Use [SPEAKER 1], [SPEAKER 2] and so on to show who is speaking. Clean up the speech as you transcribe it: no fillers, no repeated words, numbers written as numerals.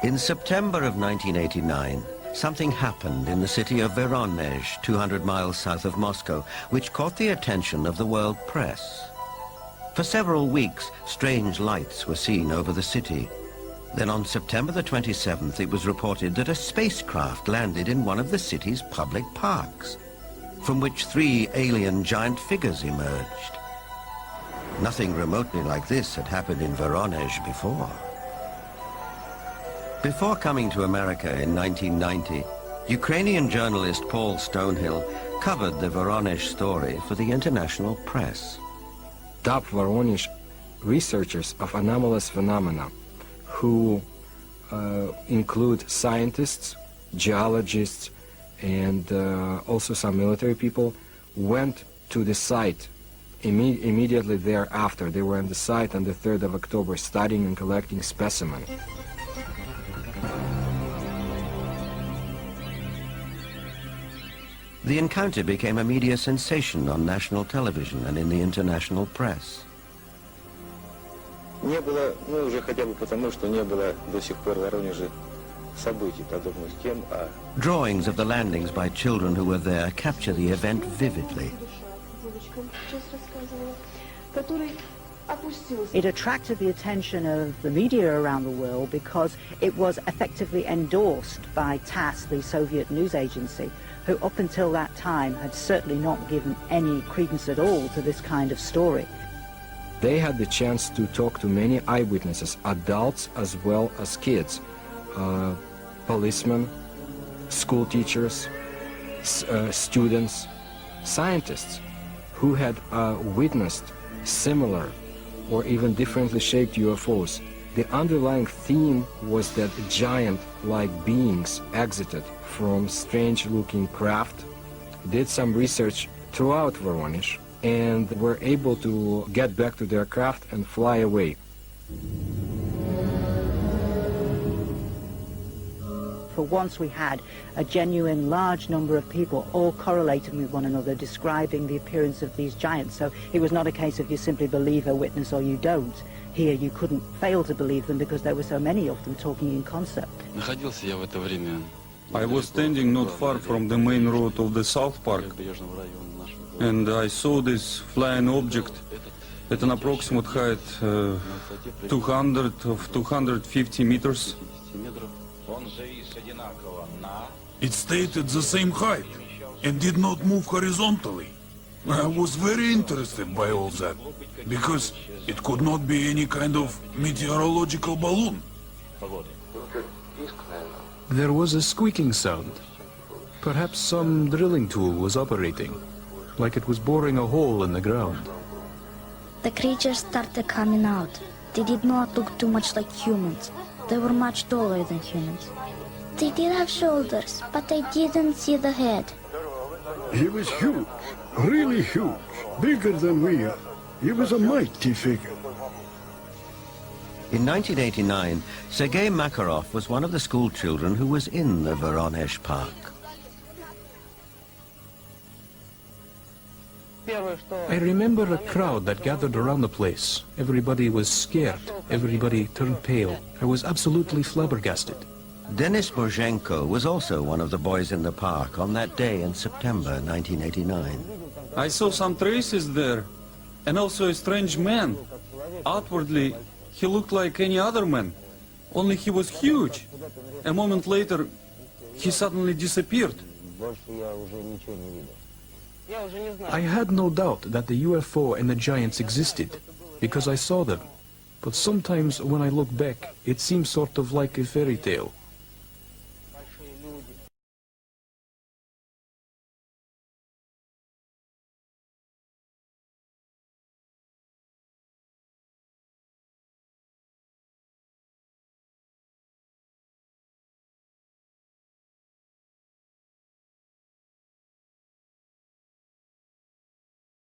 [SPEAKER 1] In September of 1989, something happened in the city of Voronezh, 200 miles south of Moscow, which caught the attention of the world press. For several weeks, strange lights were seen over the city. Then on September the 27th, it was reported that a spacecraft landed in one of the city's public parks, from which 3 alien giant figures emerged. Nothing remotely like this had happened in Voronezh before. Before coming to America in 1990, Ukrainian journalist Paul Stonehill covered the Voronezh story for the international press.
[SPEAKER 2] Top Voronezh researchers of anomalous phenomena, who include scientists, geologists, and also some military people, went to the site immediately thereafter. They were on the site on the 3rd of October studying and collecting specimens.
[SPEAKER 1] The encounter became a media sensation on national television and in the international press.
[SPEAKER 3] Не было, ну уже хотя бы потому, что не было до сих пор в Воронеже событий, подобных тем, а...
[SPEAKER 1] Drawings of the landings by children who were there capture the event vividly.
[SPEAKER 4] It attracted the attention of the media around the world because it was effectively endorsed by TASS, the Soviet news agency, who up until that time had certainly not given any credence at all to this kind of story.
[SPEAKER 2] They had the chance to talk to many eyewitnesses, adults as well as kids, policemen, school teachers, students, scientists who had witnessed similar or even differently shaped UFOs. The underlying theme was that giant-like beings exited from strange-looking craft, did some research throughout Voronezh, and were able to get back to their craft and fly away.
[SPEAKER 4] For once we had a genuine large number of people all correlating with one another, describing the appearance of these giants. So it was not a case of you simply believe a witness or you don't. Here you couldn't fail to believe them because there were so many of them talking in concert.
[SPEAKER 5] I was standing not far from the main road of the South Park, and I saw this flying object at an approximate height 250 meters.
[SPEAKER 6] It stayed at the same height and did not move horizontally. I was very interested by all that, because it could not be any kind of meteorological balloon.
[SPEAKER 7] There was a squeaking sound. Perhaps some drilling tool was operating, like it was boring a hole in the ground.
[SPEAKER 8] The creatures started coming out. They did not look too much like humans. They were much taller than humans. They did have shoulders, but I didn't see the head.
[SPEAKER 9] He was huge, really huge, bigger than we are. He was a mighty figure.
[SPEAKER 1] In 1989, Sergei Makarov was one of the school children who was in the Voronezh park.
[SPEAKER 7] I remember a crowd that gathered around the place. Everybody was scared. Everybody turned pale. I was absolutely flabbergasted.
[SPEAKER 1] Denis Mozhenko was also one of the boys in the park on that day in September 1989.
[SPEAKER 5] I saw some traces there, and also a strange man. Outwardly, he looked like any other man, only he was huge. A moment later, he suddenly disappeared.
[SPEAKER 7] I had no doubt that the UFO and the giants existed, because I saw them. But sometimes when I look back, it seems sort of like a fairy tale.